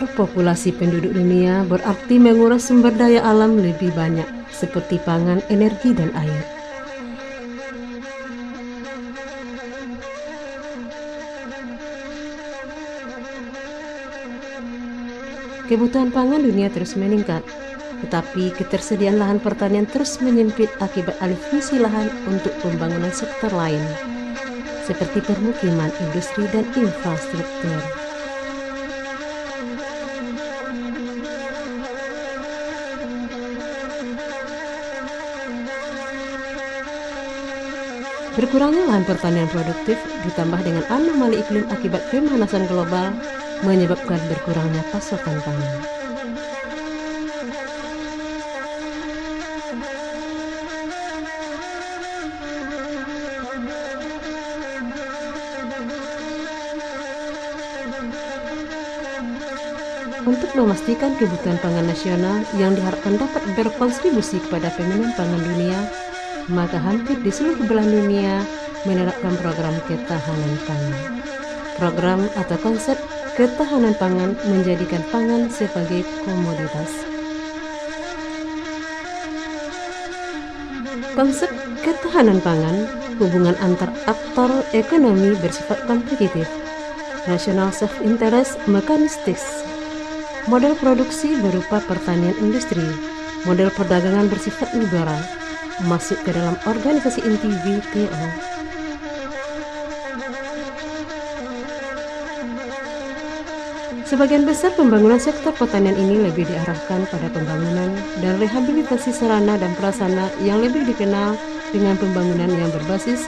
membesar populasi penduduk dunia berarti menguras sumber daya alam lebih banyak, seperti pangan, energi, dan air. Kebutuhan pangan dunia terus meningkat, tetapi ketersediaan lahan pertanian terus menyempit akibat alih fungsi lahan untuk pembangunan sektor lain, seperti permukiman, industri, dan infrastruktur. Berkurangnya lahan pertanian produktif ditambah dengan anomali iklim akibat pemanasan global menyebabkan berkurangnya pasokan pangan. Untuk memastikan kebutuhan pangan nasional yang diharapkan dapat berkontribusi kepada pemenuhan pangan dunia, maka hampir di seluruh belahan dunia menerapkan program ketahanan pangan. Program atau konsep ketahanan pangan menjadikan pangan sebagai komoditas. Konsep ketahanan pangan, hubungan antar aktor ekonomi bersifat kompetitif, rasional self-interest mekanistis, model produksi berupa pertanian industri, model perdagangan bersifat liberal, masuk ke dalam organisasi inti WTO. Sebagian besar pembangunan sektor pertanian ini lebih diarahkan pada pembangunan dan rehabilitasi sarana dan prasarana yang lebih dikenal dengan pembangunan yang berbasis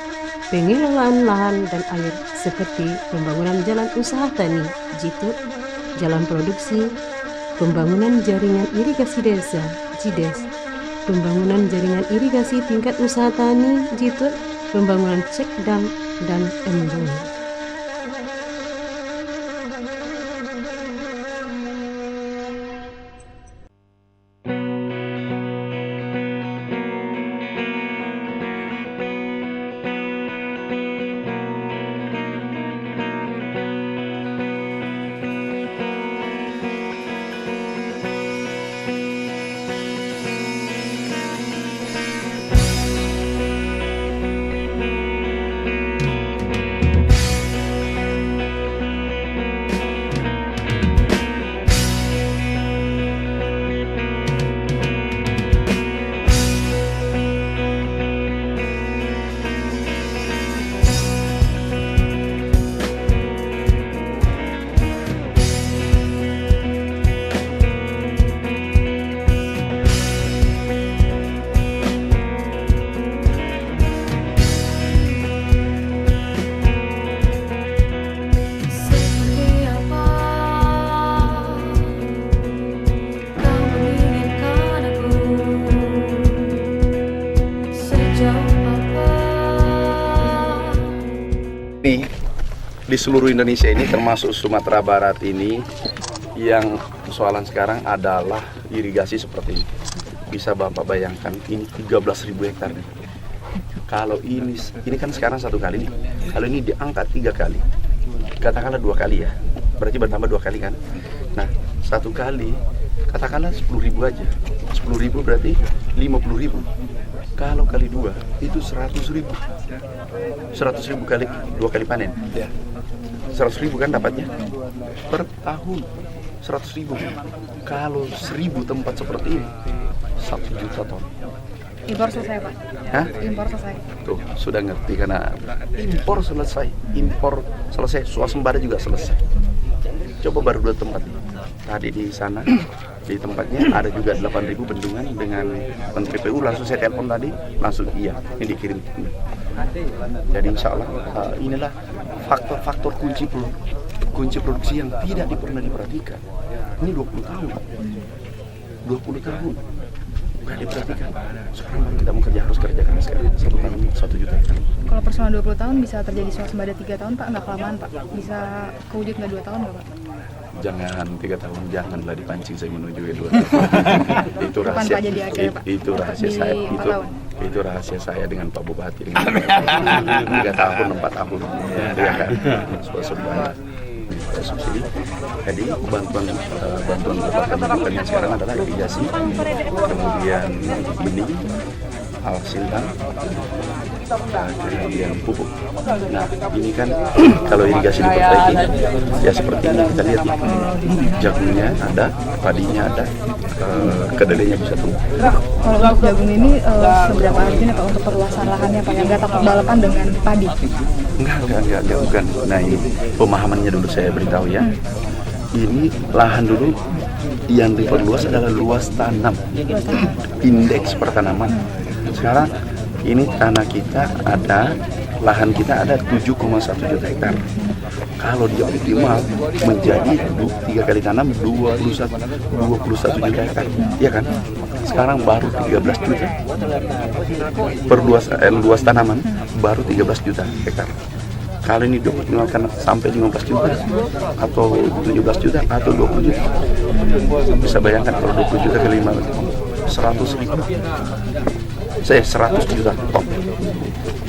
pengelolaan lahan dan air, seperti pembangunan jalan usaha tani (JITUD), jalan produksi, pembangunan jaringan irigasi desa (JIDES), pembangunan jaringan irigasi tingkat usaha tani (JITUD), pembangunan cek dam dan embung. Di seluruh Indonesia ini termasuk Sumatera Barat ini yang persoalan sekarang adalah irigasi seperti ini. Bisa Bapak bayangkan ini 13.000 hektar nih. Kalau ini kan sekarang 1 kali nih. Kalau ini diangkat 3 kali. Katakanlah 2 kali ya. Berarti bertambah 2 kali kan. Nah, 1 kali katakanlah 10.000 aja. 10.000 berarti 50.000. Kalau kali 2 itu 100.000. 100.000 kali 2 kali panen. 100.000 kan dapatnya per tahun. 100.000. Kalau 1.000 tempat seperti ini 1 juta ton. Impor selesai, Pak? Hah? Impor selesai. Tuh, sudah ngerti karena impor selesai, swasembada juga selesai. Coba baru 2 tempat. Tadi di sana di tempatnya ada juga 8.000 bendungan dengan Menteri PU, langsung saya telepon tadi, langsung iya, ini dikirim. Jadi insya Allah inilah faktor-faktor kunci produksi yang tidak pernah diperhatikan. Ini 20 tahun nggak diperhatikan. Sekarang baru kita mau harus kerja keras sekarang. 1 tahun 1 juta. Kalau persoalan 20 tahun bisa terjadi swasembada 3 tahun, Pak? Nggak kelamaan, Pak? Bisa kewujud nggak 2 tahun nggak, Pak? Jangan 3 tahun, janganlah dipancing saya menuju 2 tahun. Itu rahasia. Itu rahasia saya. Itu rahasia saya dengan Pak Bupati. 3 tahun, 4 tahun. Dia kan swasembada. subsidi. Jadi bantuan pertanian sekarang adalah irigasi, kemudian ini alsintan, kemudian pupuk. Nah ini kan kalau irigasi diperbaiki ya seperti ini kita lihat jagungnya ada, padinya ada, kedelainya bisa tumbuh. Kalau untuk jagung ini seberapa urgent Pak untuk perluasan lahannya Pak, yang nggak takut balapan dengan padi? Enggak, bukan. Nah ini pemahamannya dulu saya beritahu ya. Ini lahan dulu yang diperluas adalah luas tanam, indeks pertanaman. Sekarang ini tanah kita ada, lahan kita ada 7,1 juta hektar. Kalau dia optimal menjadi 3 kali tanam 21 juta hektar, ya kan? Sekarang baru 13 juta. Luas tanaman baru 13 juta hektar. Kalau ini dioptimalkan sampai 15 juta atau 17 juta atau 20 juta, bisa bayangkan kalau 20 juta kali 5, 100 ribu. Saya 100 juta ton.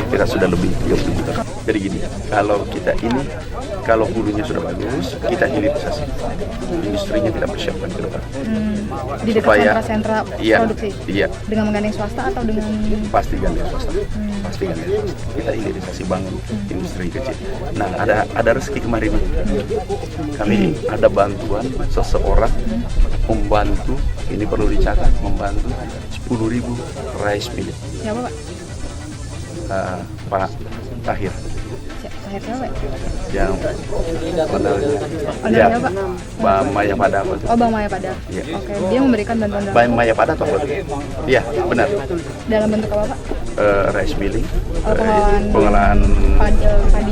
Kita sudah lebih 30 juta. Jadi gini, kalau kita ini, kalau hulunya sudah bagus, kita hilirisasi. Industrinya kita persiapkan ke depan. Di dekat sentra produksi? Iya. Dengan menggandeng swasta atau dengan? Pasti gandeng swasta. Pasti gandeng swasta. Kita hilirisasi bangun industri kecil. Nah, ada rezeki kemarin. Kami ada bantuan seseorang membantu, ini perlu dicatat, membantu 10.000 rice mill. Siapa Pak? Pak Tahir. Tahir siapa? Yang benar. Ya, Pak. Mbak Maya Pada. Oh, Bang Maya Pada. Ya. Oke, dia memberikan bantuan dalam Mbak Maya Pada atau apa? Iya, benar. dalam bentuk apa Pak? Rice milling, Pengolahan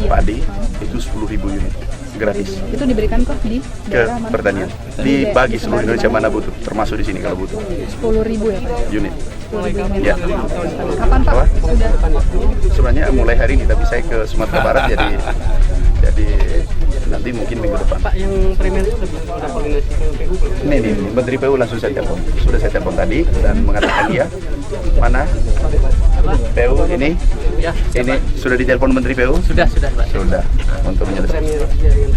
padi itu 10.000 unit gratis. Itu diberikan kok di Ke daerah mana? pertanian. Dibagi seluruh Indonesia mana butuh, termasuk di sini kalau butuh. 10.000 ya Pak? Unit. 10.000 unit. Ya. Kapan Pak? Apa? Sudah. Sebenarnya mulai hari ini, tapi saya ke Sumatera Barat jadi nanti mungkin minggu depan. Pak, yang primer itu sudah koordinasi ke PU belum? Ini Menteri PU langsung saya telepon. Sudah saya telepon tadi dan mengatakan dia mana PU ini. Ya, Ini sudah ditelepon Menteri PU? sudah Pak. Sudah untuk menyelesaikan.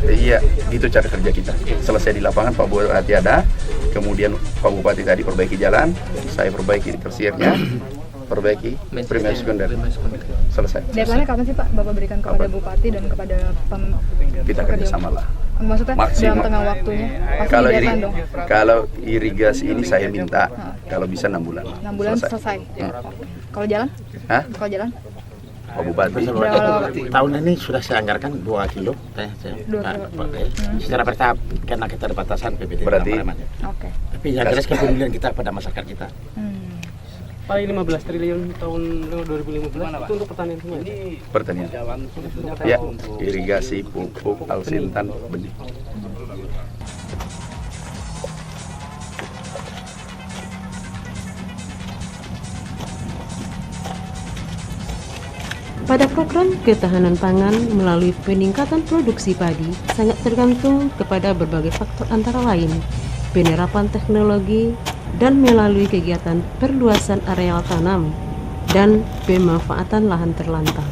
Iya, itu cara kerja kita. Selesai di lapangan Pak Bupati ada, kemudian Pak Bupati tadi perbaiki jalan, saya perbaiki tersiernya, perbaiki primer sekunder. Selesai. Deadline-nya kapan sih Pak Bapak berikan kepada Bupati dan kepada Kita kerjasama lah. Maksudnya Maksimal. dalam tengah waktunya? Pasti Kalau deadline dong. kalau irigasi ini saya minta kalau bisa 6 bulan. 6 bulan selesai. Kalau jalan? Hah? Kalau jalan? Pak Bupati. Tahun ini sudah saya anggarkan 2 kilo secara bertahap karena kita ada batasan PBT. Berarti Oke. Tapi yang jelas kepedulian kita pada masyarakat kita. Paling 15 triliun tahun 2015 itu untuk pertanian semua. pertanian. Ya, irigasi, pupuk, alsintan, benih. Pada program ketahanan pangan melalui peningkatan produksi padi sangat tergantung kepada berbagai faktor antara lain penerapan teknologi dan melalui kegiatan perluasan areal tanam dan pemanfaatan lahan terlantar.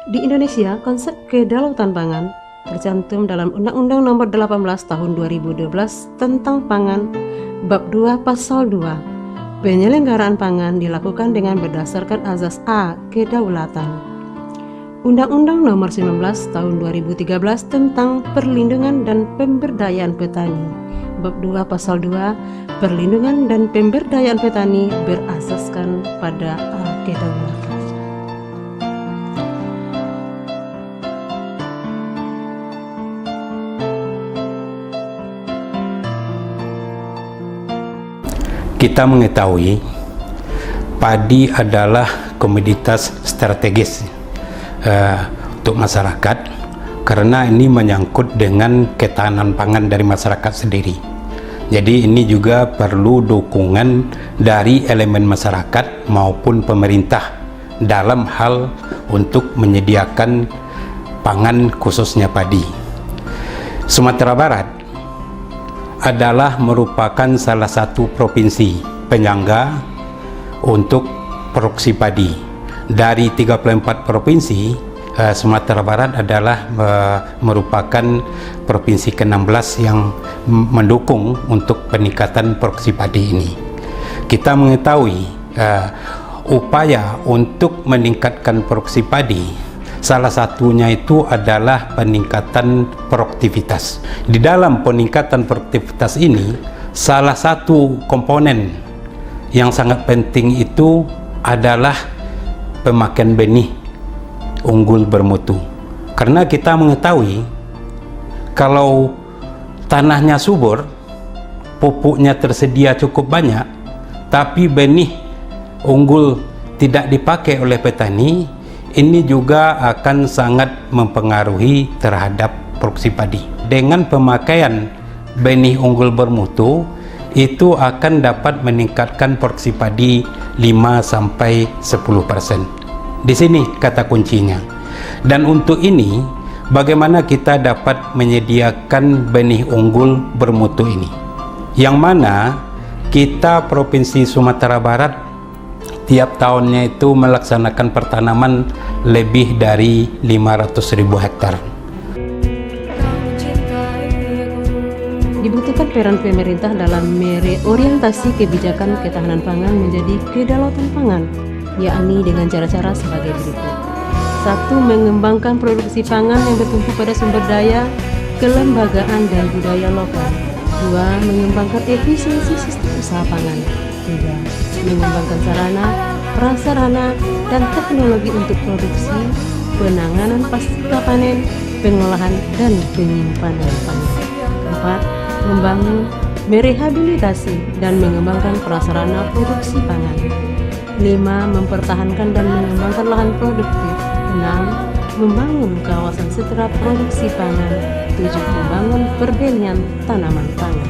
Di Indonesia, konsep kedaulatan pangan tercantum dalam Undang-Undang Nomor 18 Tahun 2012 tentang Pangan, Bab 2 Pasal 2. Penyelenggaraan pangan dilakukan dengan berdasarkan azas A. Kedaulatan. Undang-Undang Nomor 19 Tahun 2013 tentang Perlindungan dan Pemberdayaan Petani, Bab 2 Pasal 2. Perlindungan dan pemberdayaan petani berasaskan pada A. Kedaulatan. Kita mengetahui padi adalah komoditas strategis untuk masyarakat karena ini menyangkut dengan ketahanan pangan dari masyarakat sendiri. Jadi ini juga perlu dukungan dari elemen masyarakat maupun pemerintah dalam hal untuk menyediakan pangan khususnya padi. Sumatera Barat adalah merupakan salah satu provinsi penyangga untuk produksi padi. Dari 34 provinsi, Sumatera Barat adalah merupakan provinsi ke-16 yang mendukung untuk peningkatan produksi padi ini. Kita mengetahui upaya untuk meningkatkan produksi padi, salah satunya itu adalah peningkatan produktivitas. Di dalam peningkatan produktivitas ini, salah satu komponen yang sangat penting itu adalah pemakaian benih unggul bermutu. Karena kita mengetahui kalau tanahnya subur, pupuknya tersedia cukup banyak, tapi benih unggul tidak dipakai oleh petani, ini juga akan sangat mempengaruhi terhadap produksi padi. Dengan pemakaian benih unggul bermutu, itu akan dapat meningkatkan produksi padi 5-10%. Di sini kata kuncinya. Dan untuk ini, bagaimana kita dapat menyediakan benih unggul bermutu ini? Yang mana kita Provinsi Sumatera Barat tiap tahunnya itu melaksanakan pertanaman lebih dari 500.000 hektar. Dibutuhkan peran pemerintah dalam mereorientasi kebijakan ketahanan pangan menjadi kedaulatan pangan, yakni dengan cara-cara sebagai berikut. 1. Mengembangkan produksi pangan yang bertumpu pada sumber daya, kelembagaan, dan budaya lokal. 2. Mengembangkan efisiensi sistem usaha pangan. 3. Mengembangkan sarana, prasarana, dan teknologi untuk produksi, penanganan pasca panen, pengolahan, dan penyimpanan pangan. 4. Membangun, merehabilitasi, dan mengembangkan prasarana produksi pangan. 5. Mempertahankan dan mengembangkan lahan produktif. 6. Membangun kawasan sentra produksi pangan. 7. Membangun perbelian tanaman pangan.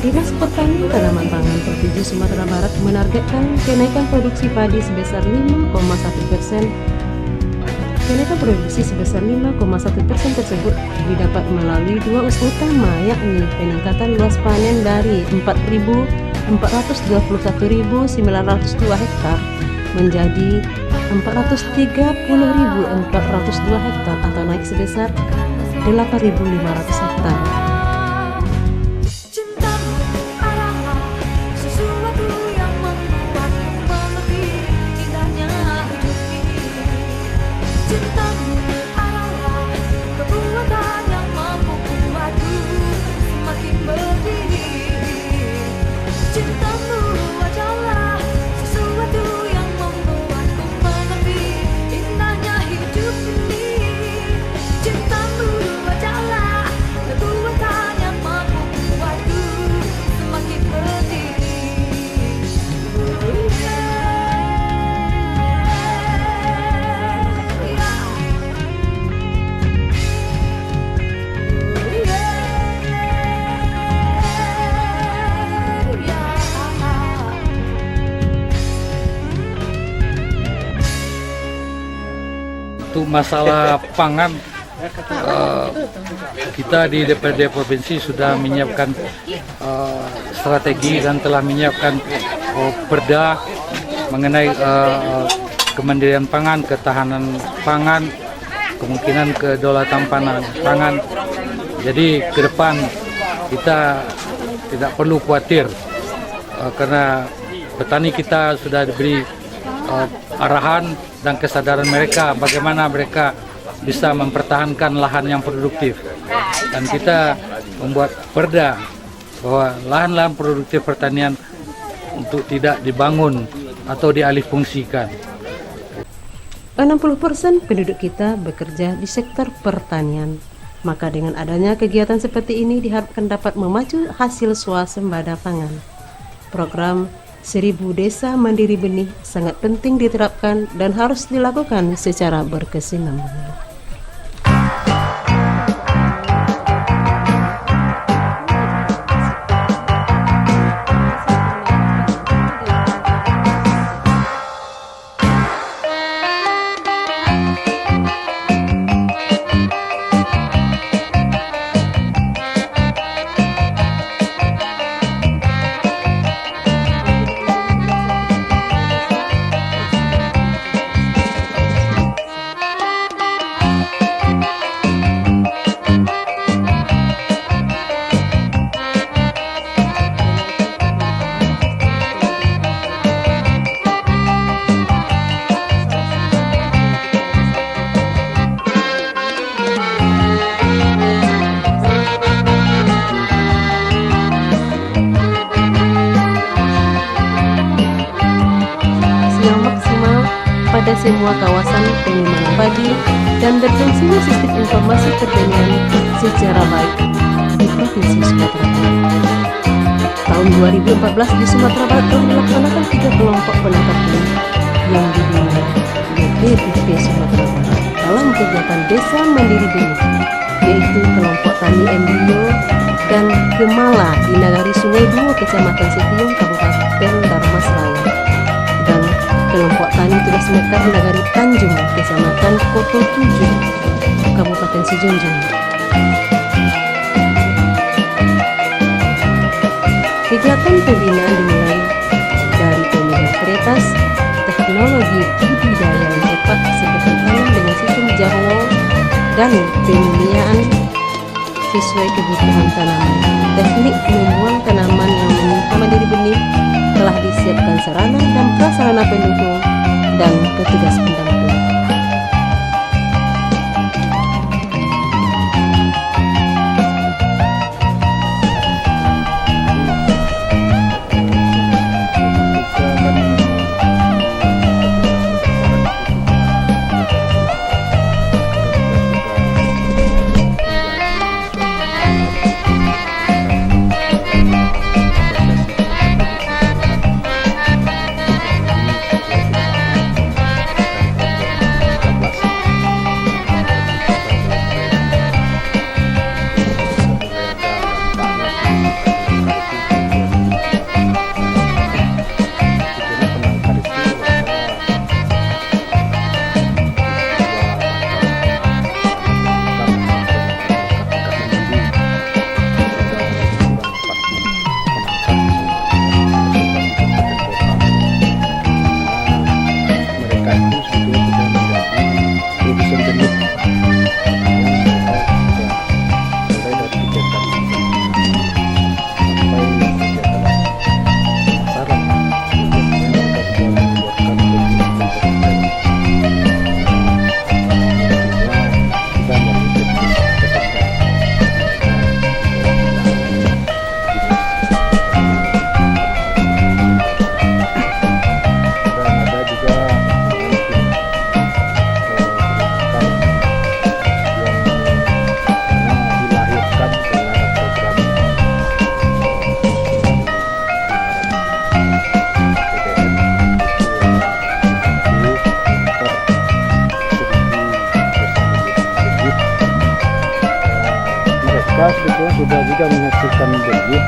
Dinas Pertanian Tanaman Pangan Provinsi Sumatera Barat menargetkan kenaikan produksi padi sebesar 5,1%. Kenaikan produksi sebesar 5,1% tersebut didapat melalui dua usaha utama, yakni peningkatan luas panen dari 421.902 hektar menjadi 430.402 hektar atau naik sebesar 8.500 hektar. Untuk masalah pangan, kita di DPRD Provinsi sudah menyiapkan strategi dan telah menyiapkan perda mengenai kemandirian pangan, ketahanan pangan, kemungkinan kedaulatan pangan. Jadi ke depan kita tidak perlu khawatir karena petani kita sudah diberi arahan dan kesadaran mereka bagaimana mereka bisa mempertahankan lahan yang produktif, dan kita membuat perda bahwa lahan-lahan produktif pertanian untuk tidak dibangun atau dialihfungsikan. 60% penduduk kita bekerja di sektor pertanian, maka dengan adanya kegiatan seperti ini diharapkan dapat memacu hasil swasembada pangan. Program 1000 desa mandiri benih sangat penting diterapkan dan harus dilakukan secara berkesinambungan. Pada semua kawasan pengembangan padi dan berfungsinya sistem informasi pertanian secara baik di Provinsi Sumatera Barat. Tahun 2014 di Sumatera Barat telah dilaksanakan 3 kelompok penangkap benih yang dibina BPDP Sumatera Barat dalam kegiatan Desa Mandiri Benih, yaitu kelompok Tani Embrio dan Gemala di Nagari Sungai Duo, Kecamatan Setiung, Kabupaten Darmasraya, dan kelompok Tani Tugas Mekar Nagari Tanjung, Kecamatan Koto 7, Kabupaten Sijunjung. Kegiatan pembinaan dimulai dari pemilihan varietas, teknologi budidaya yang tepat seperti tanam dengan sistem jarwo dan pemilihan sesuai kebutuhan tanaman. Teknik membuang tanaman yang menyimpan mandiri benih telah disiapkan sarana dan prasarana pendukung dan petugas pendamping. Sebetulnya sudah juga menghasilkan benih